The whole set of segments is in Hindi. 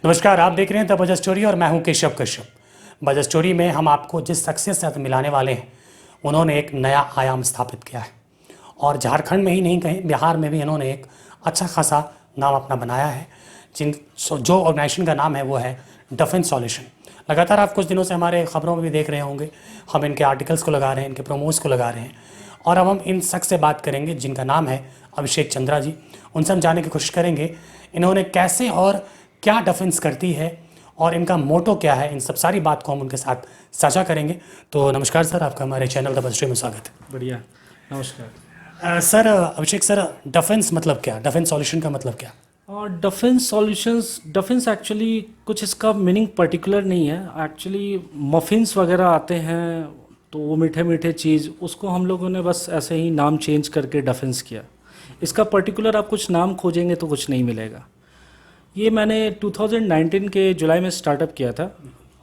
नमस्कार, आप देख रहे हैं द बजट स्टोरी और मैं हूं केशव कश्यप। बजट स्टोरी में हम आपको जिस शख्सियत से मिलाने वाले हैं, उन्होंने एक नया आयाम स्थापित किया है और झारखंड में ही नहीं, कहीं बिहार में भी इन्होंने एक अच्छा खासा नाम अपना बनाया है। जो ऑर्गेनाइजेशन का नाम है वो है डिफेंस सॉल्यूशन। लगातार आप कुछ दिनों से हमारे खबरों में भी देख रहे होंगे, हम इनके आर्टिकल्स को लगा रहे हैं, इनके प्रोमोस को लगा रहे हैं और अब हम इन शख्स से बात करेंगे जिनका नाम है अभिषेक चंद्रा जी। उनसे हम जानने की कोशिश करेंगे इन्होंने कैसे और क्या डिफेंस करती है और इनका मोटो क्या है। इन सब सारी बात को हम उनके साथ साझा करेंगे। तो नमस्कार सर, आपका हमारे चैनल द बजट स्टोरी में स्वागत है। बढ़िया, नमस्कार। सर अभिषेक सर, डिफेंस मतलब क्या, डिफेंस सॉल्यूशन का मतलब क्या? और डिफेंस सॉल्यूशंस, डिफेंस एक्चुअली कुछ इसका मीनिंग पर्टिकुलर नहीं है। एक्चुअली मफिन्स वगैरह आते हैं तो वो मीठे मीठे चीज़, उसको हम लोगों ने बस ऐसे ही नाम चेंज करके डिफेंस किया। इसका पर्टिकुलर आप कुछ नाम खोजेंगे तो कुछ नहीं मिलेगा। ये मैंने 2019 के जुलाई में स्टार्टअप किया था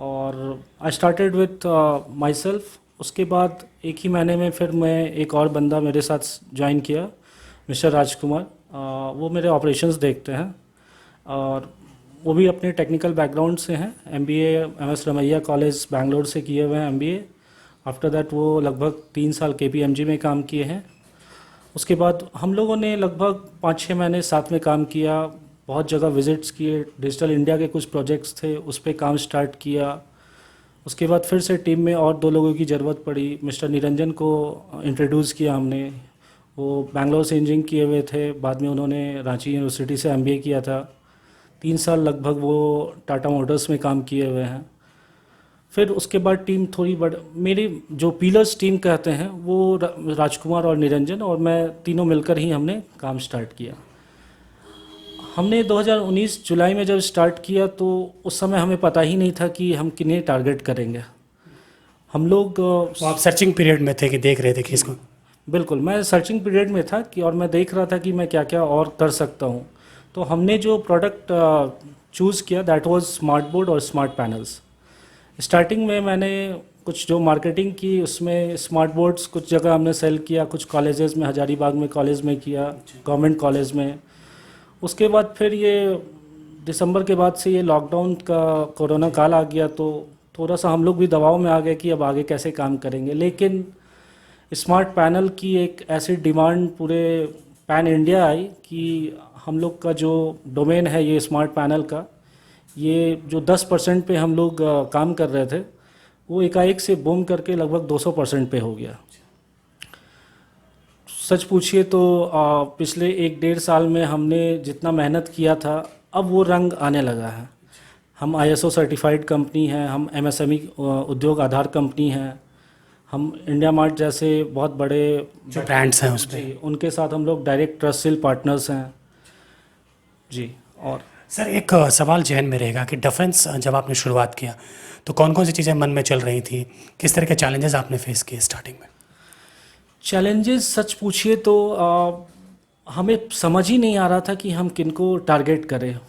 और I started with my self. उसके बाद एक ही महीने में फिर मैं एक और बंदा मेरे साथ ज्वाइन किया, मिस्टर राजकुमार। वो मेरे ऑपरेशंस देखते हैं और वो भी अपने टेक्निकल बैकग्राउंड से हैं। MBA MS Ramaiah college Bangalore से किए हुए हैं MBA। आफ्टर दैट वो लगभग 3 साल KPMG में काम किए हैं। उसके बाद हम लोगों ने लगभग 5-6 महीने साथ में काम किया, बहुत जगह विजिट्स किए, डिजिटल इंडिया के कुछ प्रोजेक्ट्स थे उस पर काम स्टार्ट किया। उसके बाद फिर से टीम में और 2 लोगों की ज़रूरत पड़ी। मिस्टर निरंजन को इंट्रोड्यूस किया हमने। वो बैंगलोर से इंजीनियरिंग किए हुए थे, बाद में उन्होंने रांची यूनिवर्सिटी से MBA किया था। 3 साल लगभग वो टाटा मोटर्स में काम किए हुए हैं। फिर उसके बाद टीम थोड़ी मेरी जो पिलर्स टीम कहते हैं वो राजकुमार और निरंजन और मैं, तीनों मिलकर ही हमने काम स्टार्ट किया। हमने 2019 जुलाई में जब स्टार्ट किया तो उस समय हमें पता ही नहीं था कि हम किन्हें टारगेट करेंगे। हम लोग तो आप सर्चिंग पीरियड में थे कि देख रहे थे कि इसको? बिल्कुल, मैं सर्चिंग पीरियड में था कि और मैं देख रहा था कि मैं क्या क्या और कर सकता हूँ। तो हमने जो प्रोडक्ट चूज़ किया दैट वाज स्मार्ट बोर्ड और स्मार्ट पैनल्स। स्टार्टिंग में मैंने कुछ जो मार्केटिंग की उसमें स्मार्ट बोर्ड्स कुछ जगह हमने सेल किया, कुछ कॉलेजेस में, हजारीबाग में कॉलेज में किया, गवर्नमेंट कॉलेज में। उसके बाद फिर ये दिसंबर के बाद से ये लॉकडाउन का कोरोना काल आ गया तो थोड़ा सा हम लोग भी दबाव में आ गए कि अब आगे कैसे काम करेंगे। लेकिन स्मार्ट पैनल की एक ऐसी डिमांड पूरे पैन इंडिया आई कि हम लोग का जो डोमेन है ये स्मार्ट पैनल का, ये जो 10% पे हम लोग काम कर रहे थे वो एकाएक से बूम करके लगभग 200% पे हो गया। सच पूछिए तो पिछले 1-1.5 साल में हमने जितना मेहनत किया था अब वो रंग आने लगा है। हम ISO सर्टिफाइड कंपनी हैं, हम MSME उद्योग आधार कंपनी हैं, हम इंडिया मार्ट जैसे बहुत बड़े जो ब्रांड्स हैं उसमें, उनके साथ हम लोग डायरेक्ट ट्रस्ट सेल पार्टनर्स हैं जी। और सर एक सवाल जहन में रहेगा कि डिफेंस जब आपने शुरुआत किया तो कौन कौन सी चीज़ें मन में चल रही थी, किस तरह के चैलेंजेस आपने फेस किए स्टार्टिंग में? चैलेंजेस सच पूछिए तो हमें समझ ही नहीं आ रहा था कि हम किनको टारगेट करें।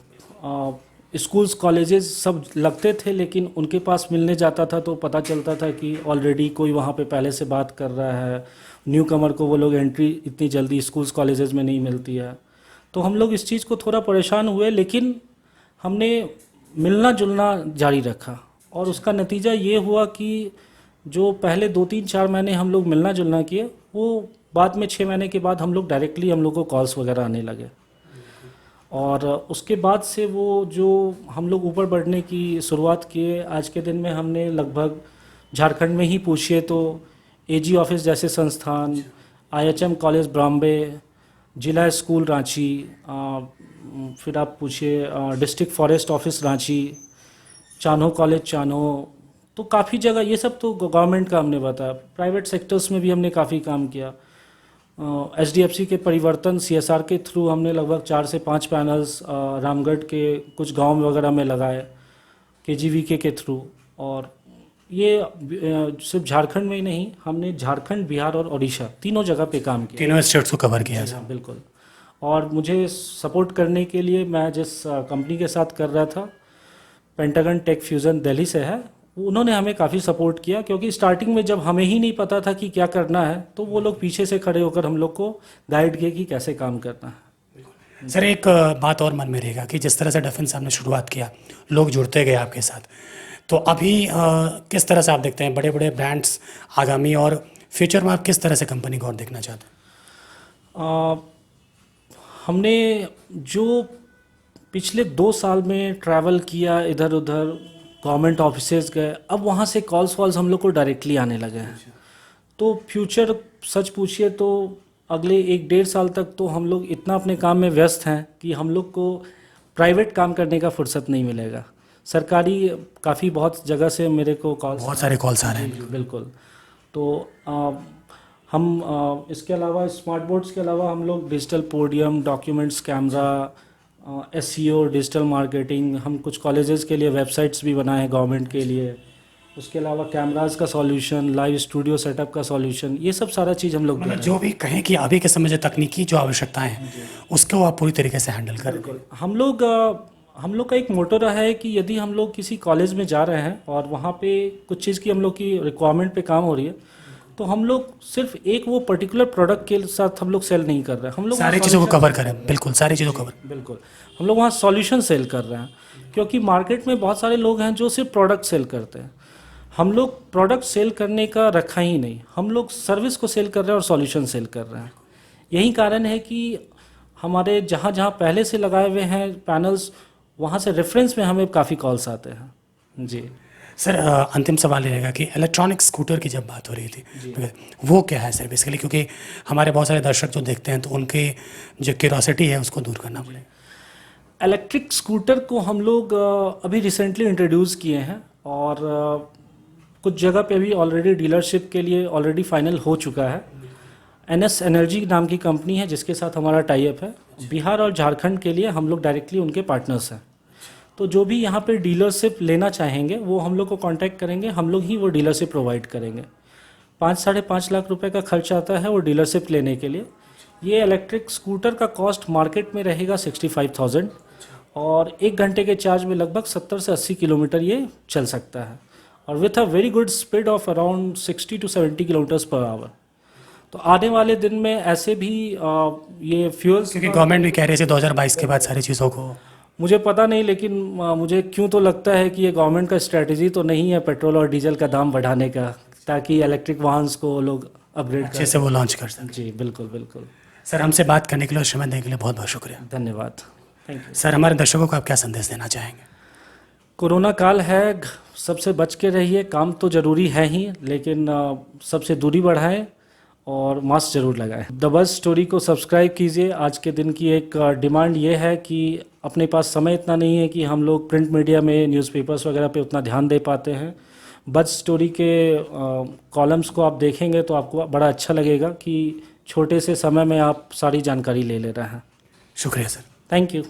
स्कूल्स कॉलेजेस सब लगते थे लेकिन उनके पास मिलने जाता था तो पता चलता था कि ऑलरेडी कोई वहाँ पे पहले से बात कर रहा है। न्यू कमर को वो लोग एंट्री इतनी जल्दी स्कूल्स कॉलेजेस में नहीं मिलती है। तो हम लोग इस चीज़ को थोड़ा परेशान हुए, लेकिन हमने मिलना जुलना जारी रखा और उसका नतीजा ये हुआ कि जो पहले 2-3-4 महीने हम लोग मिलना जुलना किए, वो बाद में 6 महीने के बाद हम लोग डायरेक्टली हम लोग को कॉल्स वगैरह आने लगे। और उसके बाद से वो जो हम लोग ऊपर बढ़ने की शुरुआत किए, आज के दिन में हमने लगभग झारखंड में ही पूछिए तो AG ऑफिस जैसे संस्थान, IHM कॉलेज बॉम्बे, जिला स्कूल रांची, फिर आप पूछिए district forest office Ranchi, Chanho college Chanho, तो काफ़ी जगह, ये सब तो गवर्नमेंट का हमने बताया। प्राइवेट सेक्टर्स में भी हमने काफ़ी काम किया। HDFC के परिवर्तन CSR के थ्रू हमने लगभग 4 से 5 पैनल्स रामगढ़ के कुछ गांव वगैरह में लगाए, KGVK के थ्रू। और ये सिर्फ झारखंड में ही नहीं, हमने झारखंड, बिहार और उड़ीसा तीनों जगह पे काम किया, तीनों स्टेट्स को कवर किया। हाँ बिल्कुल। और मुझे सपोर्ट करने के लिए मैं जिस कंपनी के साथ कर रहा था, पेंटागन टेक फ्यूज़न दिल्ली से है, उन्होंने हमें काफ़ी सपोर्ट किया क्योंकि स्टार्टिंग में जब हमें ही नहीं पता था कि क्या करना है तो वो लोग पीछे से खड़े होकर हम लोग को गाइड किए कि कैसे काम करना है। सर एक बात और मन में रहेगा कि जिस तरह से डिफेंस आपने शुरुआत किया, लोग जुड़ते गए आपके साथ, तो अभी किस तरह से आप देखते हैं बड़े बड़े ब्रांड्स आगामी और फ्यूचर में आप किस तरह से कंपनी को और देखना चाहते हैं? हमने जो पिछले 2 साल में ट्रैवल किया इधर उधर, गवर्नमेंट ऑफिसेज गए, अब वहाँ से कॉल्स वॉल्स हम लोग को डायरेक्टली आने लगे हैं। तो फ्यूचर सच पूछिए तो अगले 1-1.5 साल तक तो हम लोग इतना अपने काम में व्यस्त हैं कि हम लोग को प्राइवेट काम करने का फुर्सत नहीं मिलेगा। सरकारी काफ़ी बहुत जगह से मेरे को कॉल्स, बहुत सारे कॉल्स आ रहे हैं। बिल्कुल। तो हम इसके अलावा स्मार्ट बोर्ड्स के अलावा हम लोग digital podium, documents, camera, SEO, digital marketing, हम कुछ कॉलेजेस के लिए वेबसाइट्स भी बनाए हैं गवर्नमेंट के लिए। उसके अलावा कैमरास का सॉल्यूशन, लाइव स्टूडियो सेटअप का सॉल्यूशन, ये सब सारा चीज़ हम लोग मतलब जो भी कहें कि अभी के समय जो तकनीकी जो आवश्यकताएं हैं उसको आप पूरी तरीके से हैंडल करें। हम लोग का एक मोटो रहा है कि यदि हम लोग किसी कॉलेज में जा रहे हैं और वहाँ पे कुछ चीज़ की हम लोग की रिक्वायरमेंट पे काम हो रही है, तो हम लोग सिर्फ एक वो पर्टिकुलर प्रोडक्ट के साथ हम लोग सेल नहीं कर रहे हैं। हम लोग सारी चीज़ों को कवर करें, बिल्कुल सारी चीज़ों को कवर। बिल्कुल हम लोग वहाँ सॉल्यूशन सेल कर रहे हैं, क्योंकि मार्केट में बहुत सारे लोग हैं जो सिर्फ प्रोडक्ट सेल करते हैं। हम लोग प्रोडक्ट सेल करने का रखा ही नहीं, हम लोग सर्विस को सेल कर रहे हैं और सॉल्यूशन सेल कर रहे हैं। यही कारण है कि हमारे जहाँ जहाँ पहले से लगाए हुए हैं पैनल्स, वहाँ से रेफरेंस में हमें काफ़ी कॉल्स आते हैं। जी सर अंतिम सवाल ये रहेगा कि इलेक्ट्रॉनिक स्कूटर की जब बात हो रही थी, वो क्या है सर बेसिकली, क्योंकि हमारे बहुत सारे दर्शक जो देखते हैं तो उनकी जो क्यूरोसिटी है उसको दूर करना पड़ेगा। इलेक्ट्रिक स्कूटर को हम लोग अभी रिसेंटली इंट्रोड्यूस किए हैं और कुछ जगह पे भी ऑलरेडी डीलरशिप के लिए ऑलरेडी फाइनल हो चुका है। NS एनर्जी नाम की कंपनी है जिसके साथ हमारा टाई अप है। बिहार और झारखंड के लिए हम लोग डायरेक्टली उनके पार्टनर्स हैं। तो जो भी यहाँ पे डीलरशिप लेना चाहेंगे वो हम लोग को कांटेक्ट करेंगे, हम लोग ही वो डीलरशिप प्रोवाइड करेंगे। 5-5.5 लाख रुपए का खर्च आता है वो डीलरशिप लेने के लिए। ये इलेक्ट्रिक स्कूटर का कॉस्ट मार्केट में रहेगा 65,000 और 1 घंटे के चार्ज में लगभग 70 से 80 किलोमीटर ये चल सकता है और with a very good speed of around 60 to 70 kilometres per hour. तो आने वाले दिन में ऐसे भी ये फ्यूल्स, क्योंकि गवर्नमेंट भी कह रही है 2022 के बाद सारी चीज़ों को, मुझे पता नहीं, लेकिन मुझे क्यों तो लगता है कि ये गवर्नमेंट का स्ट्रेटजी तो नहीं है पेट्रोल और डीजल का दाम बढ़ाने का, ताकि इलेक्ट्रिक वाहन को लोग अपग्रेड अच्छे से वो लॉन्च कर सकें। जी बिल्कुल बिल्कुल। सर हमसे बात करने के लिए और समय देने के लिए बहुत बहुत शुक्रिया। धन्यवाद। Thank you. सर हमारे दर्शकों को आप क्या संदेश देना चाहेंगे? कोरोना काल है, सबसे बच के रहिए। काम तो ज़रूरी है ही, लेकिन सबसे दूरी बढ़ाएं और मास्क जरूर लगाएं। द बज़ स्टोरी को सब्सक्राइब कीजिए। आज के दिन की एक डिमांड ये है कि अपने पास समय इतना नहीं है कि हम लोग प्रिंट मीडिया में न्यूज़पेपर्स वगैरह पे उतना ध्यान दे पाते हैं। बज़ स्टोरी के कॉलम्स को आप देखेंगे तो आपको बड़ा अच्छा लगेगा कि छोटे से समय में आप सारी जानकारी ले रहे हैं। शुक्रिया सर। Thank you.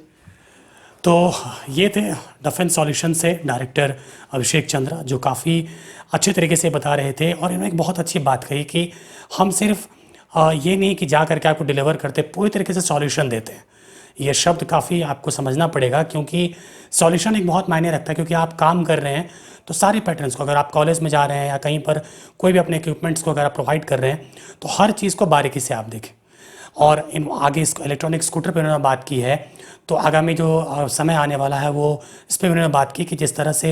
तो ये थे डिफेंस सॉल्यूशन से डायरेक्टर अभिषेक चंद्रा, जो काफ़ी अच्छे तरीके से बता रहे थे और इन्होंने एक बहुत अच्छी बात कही कि हम सिर्फ ये नहीं कि जा करके आपको डिलीवर करते, पूरी तरीके से सॉल्यूशन देते हैं। ये शब्द काफ़ी आपको समझना पड़ेगा, क्योंकि सॉल्यूशन एक बहुत मायने रखता है। क्योंकि आप काम कर रहे हैं तो सारे पैटर्न्स को, अगर आप कॉलेज में जा रहे हैं या कहीं पर कोई भी अपने इक्विपमेंट्स को अगर आप प्रोवाइड कर रहे हैं तो हर चीज़ को बारीकी से आप देखें। और इन आगे इस इलेक्ट्रॉनिक स्कूटर पर उन्होंने बात की है, तो आगामी जो समय आने वाला है वो इस पर उन्होंने बात की कि जिस तरह से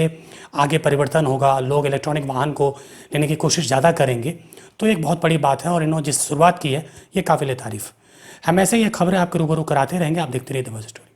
आगे परिवर्तन होगा, लोग इलेक्ट्रॉनिक वाहन को लेने की कोशिश ज़्यादा करेंगे, तो एक बहुत बड़ी बात है। और इन्होंने जिस शुरुआत की है ये काबिल तारीफ़। हम ऐसे ही ये खबरें आपके रूबरू कराते रहेंगे। आप देखते रहिए द बज़ स्टोरी।